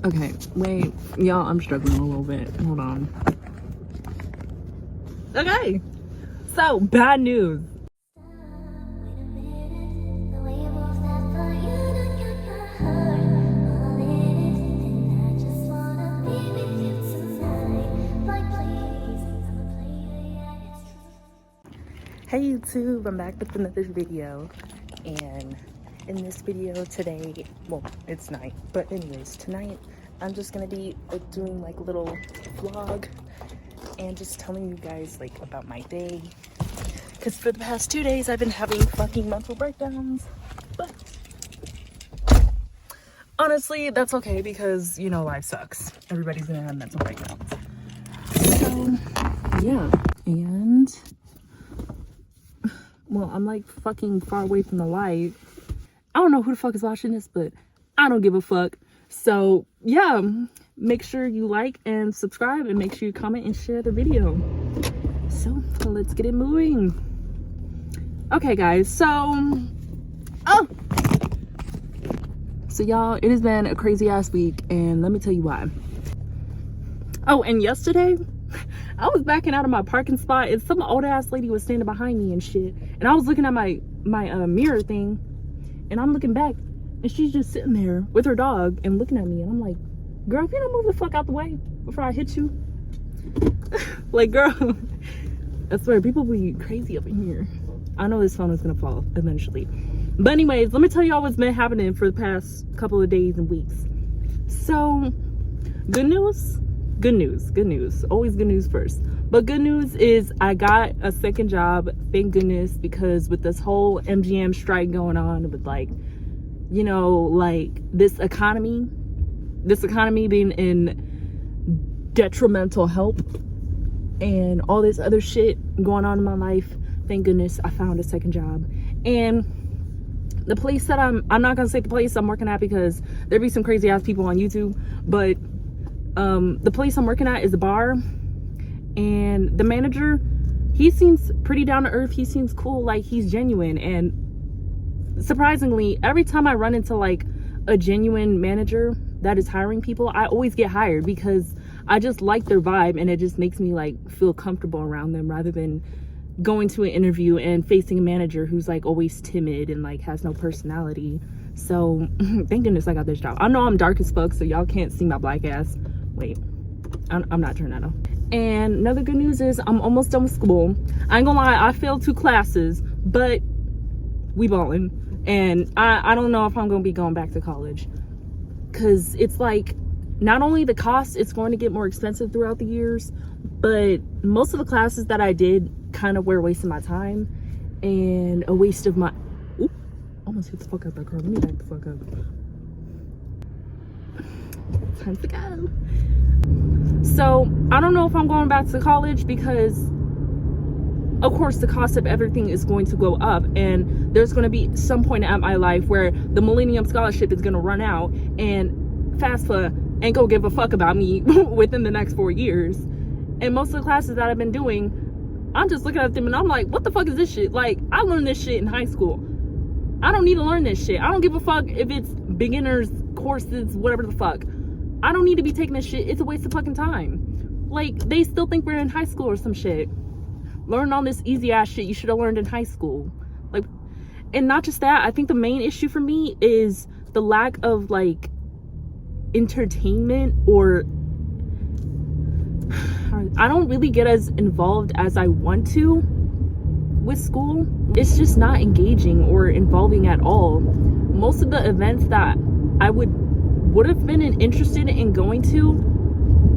Okay, wait, y'all, I'm struggling a little bit. Hold on. Okay, so bad news. Hey YouTube, I'm back with another video, and in this video today, well, it's night, but anyways, tonight I'm just gonna be doing like a little vlog and just telling you guys like about my day, because for the past 2 days I've been having fucking mental breakdowns, but honestly that's okay because, you know, life sucks. Everybody's gonna have mental breakdowns. So yeah, and well, I'm like fucking far away from the light. I don't know who the fuck is watching this, but I don't give a fuck. So yeah, make sure you like and subscribe, and make sure you comment and share the video. So let's get it moving. Okay guys, so y'all, it has been a crazy ass week, and let me tell you why. Oh, and yesterday I was backing out of my parking spot and some old ass lady was standing behind me and shit, and I was looking at my mirror thing, and I'm looking back and she's just sitting there with her dog and looking at me, and I'm like, girl, if you don't move the fuck out the way before I hit you. Like, girl, I swear people be crazy up in here. I know this phone is gonna fall eventually, but anyways, let me tell y'all what's been happening for the past couple of days and weeks. So good news, always good news first. But good news is I got a second job, thank goodness, because with this whole MGM strike going on, with like, you know, like this economy being in detrimental health and all this other shit going on in my life, thank goodness I found a second job. And the place that I'm not gonna say the place I'm working at because there be some crazy ass people on YouTube, but the place I'm working at is a bar, and the manager, he seems pretty down to earth. He seems cool, like he's genuine. And surprisingly, every time I run into like a genuine manager that is hiring people, I always get hired because I just like their vibe, and it just makes me like feel comfortable around them, rather than going to an interview and facing a manager who's like always timid and like has no personality. So thank goodness I got this job. I know I'm dark as fuck, so y'all can't see my black ass. Wait, I'm not turning that on. And another good news is I'm almost done with school. I ain't gonna lie, I failed 2 classes, but we ballin'. And I don't know if I'm gonna be going back to college, because it's like, not only the cost, it's going to get more expensive throughout the years, but most of the classes that I did kind of were a waste of my time and a waste of my, oop, almost hit the fuck out that car. Let me back the fuck up. Time to go. So I don't know if I'm going back to college, because of course the cost of everything is going to go up, and there's going to be some point at my life where the Millennium Scholarship is going to run out, and FAFSA ain't gonna give a fuck about me within the next 4 years. And most of the classes that I've been doing, I'm just looking at them and I'm like, what the fuck is this shit? Like, I learned this shit in high school. I don't need to learn this shit. I don't give a fuck if it's beginners courses, whatever the fuck. I don't need to be taking this shit. It's a waste of fucking time. Like, they still think we're in high school or some shit. Learn all this easy ass shit you should have learned in high school. Like, and not just that, I think the main issue for me is the lack of like entertainment, or I don't really get as involved as I want to with school. It's just not engaging or involving at all. Most of the events that I would have been interested in going to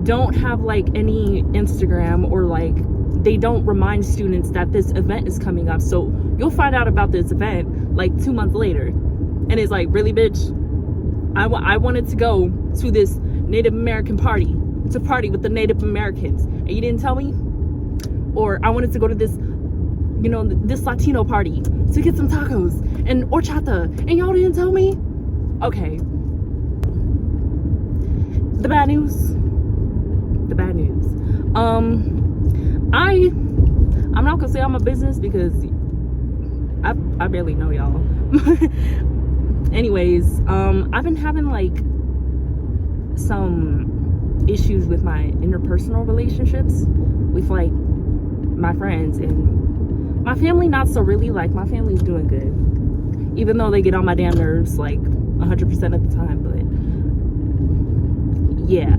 don't have like any Instagram, or like they don't remind students that this event is coming up. So you'll find out about this event like 2 months later, and it's like, really, bitch? I wanted to go to this Native American party, to party with the Native Americans, and you didn't tell me? Or I wanted to go to this, you know, this Latino party to get some tacos and horchata, and y'all didn't tell me? Okay. The bad news. I'm not gonna say I'm a business because I barely know y'all. Anyways, I've been having like some issues with my interpersonal relationships with like my friends, and my family not so really. Like, my family's doing good, even though they get on my damn nerves like 100% of the time. But yeah,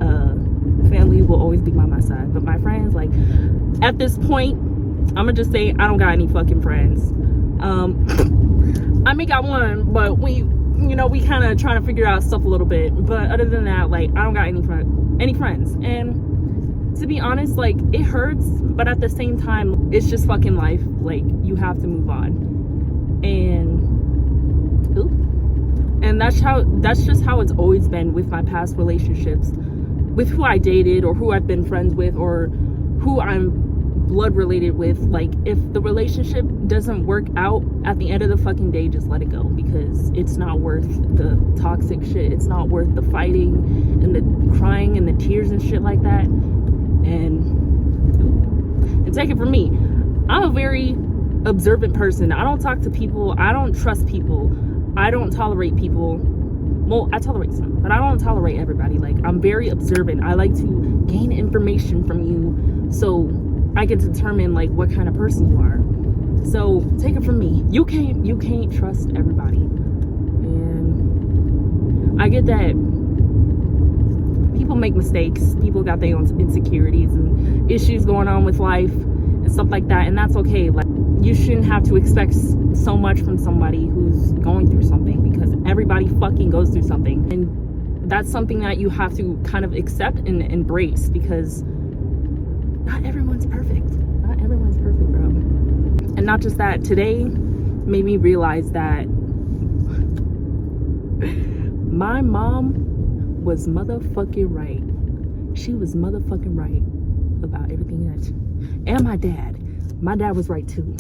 family will always be by my side. But my friends, like, at this point, I'm gonna just say I don't got any fucking friends. I may got one, but we kind of trying to figure out stuff a little bit. But other than that, like, I don't got any friends. And to be honest, like, it hurts, but at the same time, it's just fucking life. Like, you have to move on. And that's just how it's always been with my past relationships, with who I dated or who I've been friends with or who I'm blood related with. Like, if the relationship doesn't work out, at the end of the fucking day, just let it go, because it's not worth the toxic shit. It's not worth the fighting and the crying and the tears and shit like that. And take it from me, I'm a very observant person. I don't talk to people. I don't trust people. I don't tolerate people. Well, I tolerate some, but I don't tolerate everybody. Like, I'm very observant. I like to gain information from you so I can determine like what kind of person you are. So take it from me, you can't trust everybody. And I get that people make mistakes, people got their own insecurities and issues going on with life and stuff like that, and that's okay. Like, you shouldn't have to expect so much from somebody who's going through something, because everybody fucking goes through something, and that's something that you have to kind of accept and embrace, because not everyone's perfect. Not everyone's perfect, bro. And not just that, today made me realize that my mom was motherfucking right. She was motherfucking right about everything and my dad. My dad was right too.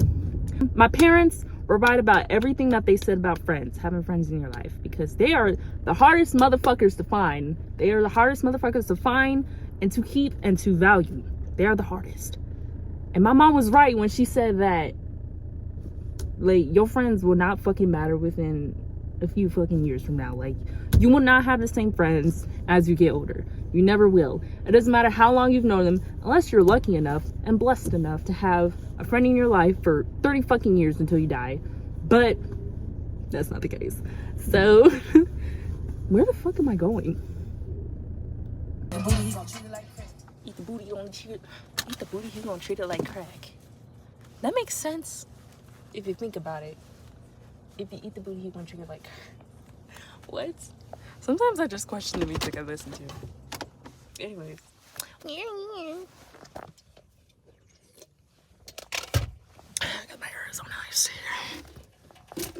My parents were right about everything that they said about friends, having friends in your life, because they are the hardest motherfuckers to find. They are the hardest motherfuckers to find and to keep and to value. They are the hardest. And my mom was right when she said that, like, your friends will not fucking matter within a few fucking years from now. Like, you will not have the same friends as you get older. You never will. It doesn't matter how long you've known them, unless you're lucky enough and blessed enough to have a friend in your life for 30 fucking years until you die. But that's not the case. So where the fuck am I going? Eat the booty, he's gonna treat it like crack. That makes sense if you think about it. If you eat the booty, he's gonna treat it like crack. What? Sometimes I just question the music I listen to. Anyways. Got my hair so nice here.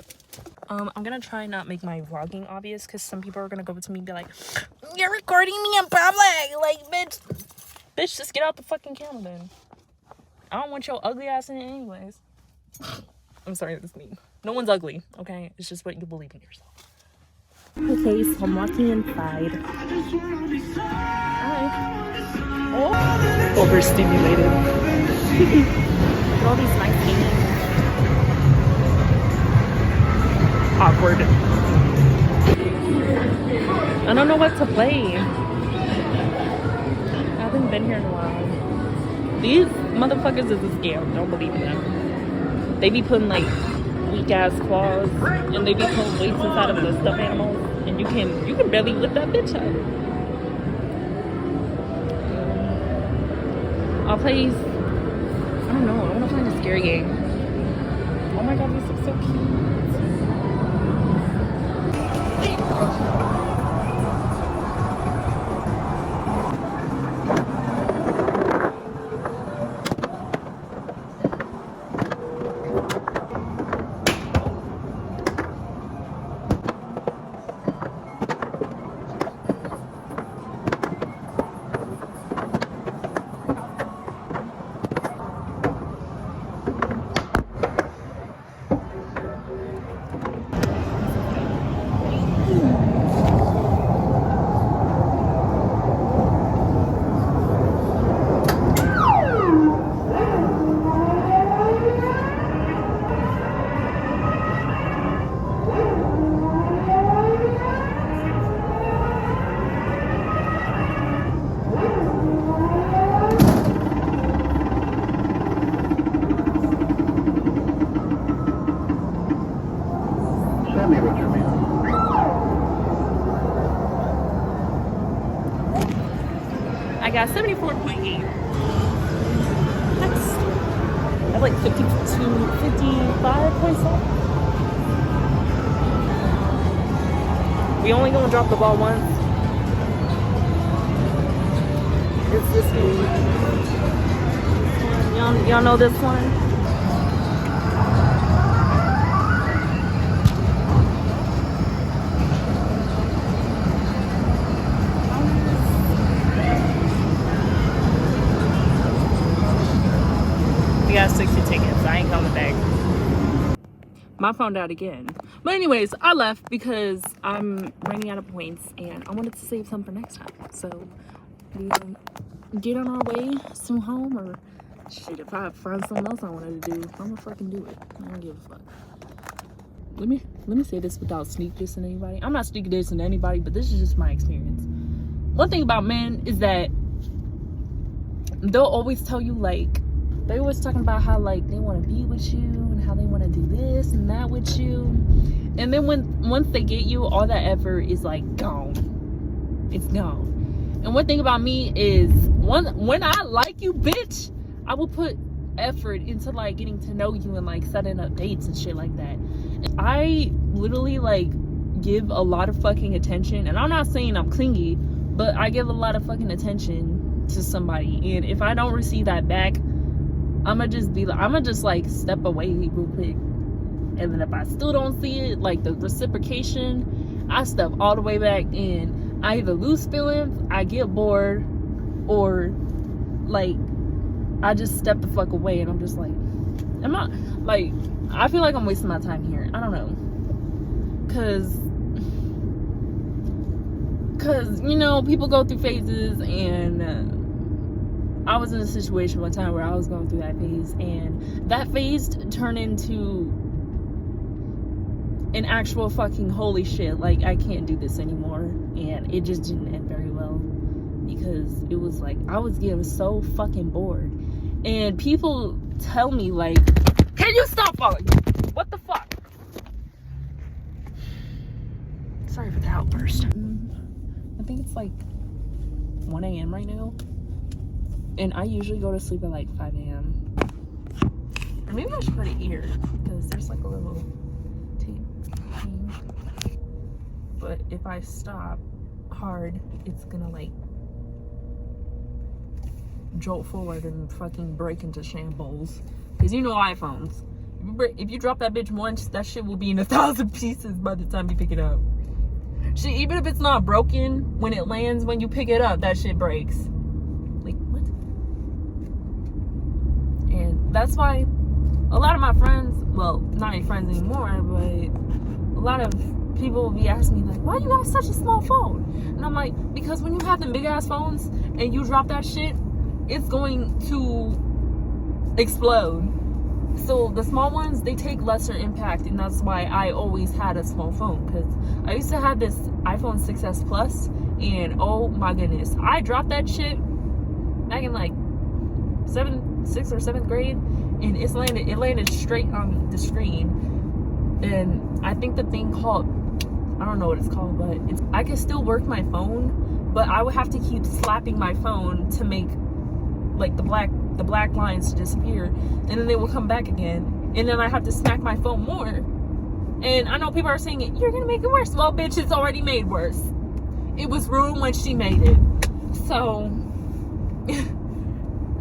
I'm gonna try not make my vlogging obvious, because some people are gonna go up to me and be like, "You're recording me in public!" Like, bitch, just get out the fucking camera then. I don't want your ugly ass in it anyways. I'm sorry, that's mean. No one's ugly, okay? It's just what you believe in yourself. Okay, so I'm walking inside. Hi. Oh, overstimulated. Look at all these nice paintings. Awkward. I don't know what to play. I haven't been here in a while. These motherfuckers is a scam. Don't believe in them. They be putting like weak ass claws, and they be putting weights inside of the stuffed animals, and you can barely lift that bitch up. I'll play. I don't know. I want to play the scary game. Oh my god, these look so cute. have like 50 to 55 points left. We only gonna drop the ball once. It's this one. Y'all know this one? We got 60 tickets. I ain't coming back. My phone died again. But anyways, I left because I'm running out of points and I wanted to save some for next time. So we get on our way soon home, or shit, if I find something else I wanted to do, I'm gonna fucking do it. I don't give a fuck. Let me say this without sneak dissing anybody. I'm not sneak dissing anybody, but this is just my experience. One thing about men is that they'll always tell you, like, they're always talking about how, like, they want to be with you and how they want to do this and that with you. And then once they get you, all that effort is, like, gone. It's gone. And one thing about me is, when I like you, bitch, I will put effort into, like, getting to know you and, like, setting up dates and shit like that. I literally, like, give a lot of fucking attention. And I'm not saying I'm clingy, but I give a lot of fucking attention to somebody. And if I don't receive that back, I'ma just step away real quick. And then if I still don't see it, like the reciprocation, I step all the way back in. I either lose feelings, I get bored, or like I just step the fuck away. And I'm just like, I'm not, like, I feel like I'm wasting my time here. I don't know, cause you know, people go through phases, and I was in a situation one time where I was going through that phase, and that phase turned into an actual fucking holy shit, like, I can't do this anymore. And it just didn't end very well, because it was like I was getting so fucking bored. And people tell me, like, can you stop following me? What the fuck? Sorry for the outburst. I think it's like 1 a.m. right now. And I usually go to sleep at like 5 a.m. Or maybe I should put it here, because there's like a little tape thing. But if I stop hard, it's gonna like jolt forward and fucking break into shambles. Because you know iPhones. If you drop that bitch once, that shit will be in 1,000 pieces by the time you pick it up. Shit, even if it's not broken, when it lands, when you pick it up, that shit breaks. Like, what? And that's why a lot of my friends, well, not any friends anymore, but a lot of people will be asking me, like, why you got such a small phone? And I'm like, because when you have them big ass phones and you drop that shit, it's going to explode. So the small ones, they take lesser impact, and that's why I always had a small phone. Because I used to have this iPhone 6s Plus, and oh my goodness, I dropped that shit back in like 6th or 7th grade, and it landed straight on the screen. And I think the thing called, I don't know what it's called, but I could still work my phone, but I would have to keep slapping my phone to make like the black lines to disappear, and then they will come back again, and then I have to smack my phone more. And I know people are saying, you're gonna make it worse. Well, bitch, it's already made worse. It was ruined when she made it. So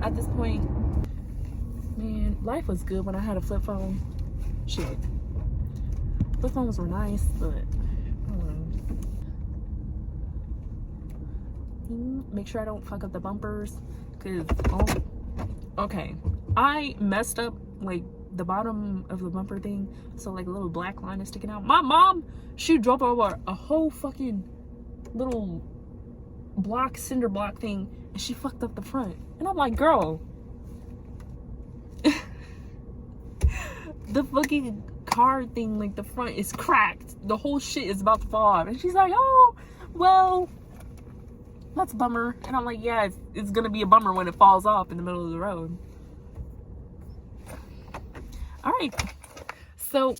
at this point, man, life was good when I had a flip phone. Shit, flip phones were nice, but I don't know. Make sure I don't fuck up the bumpers, because okay, I messed up like the bottom of the bumper thing, so like a little black line is sticking out. My mom, she drove over a whole fucking little block, cinder block thing, and she fucked up the front. And I'm like, girl, the fucking car thing, like the front is cracked, the whole shit is about to fall off. And she's like, oh well, that's a bummer. And I'm like, yeah, it's gonna be a bummer when it falls off in the middle of the road. All right, so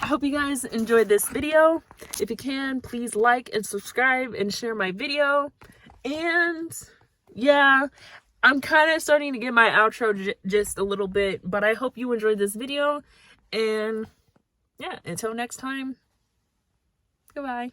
I hope you guys enjoyed this video. If you can, please like and subscribe and share my video. And yeah, I'm kind of starting to get my outro just a little bit, but I hope you enjoyed this video. And yeah, until next time, goodbye.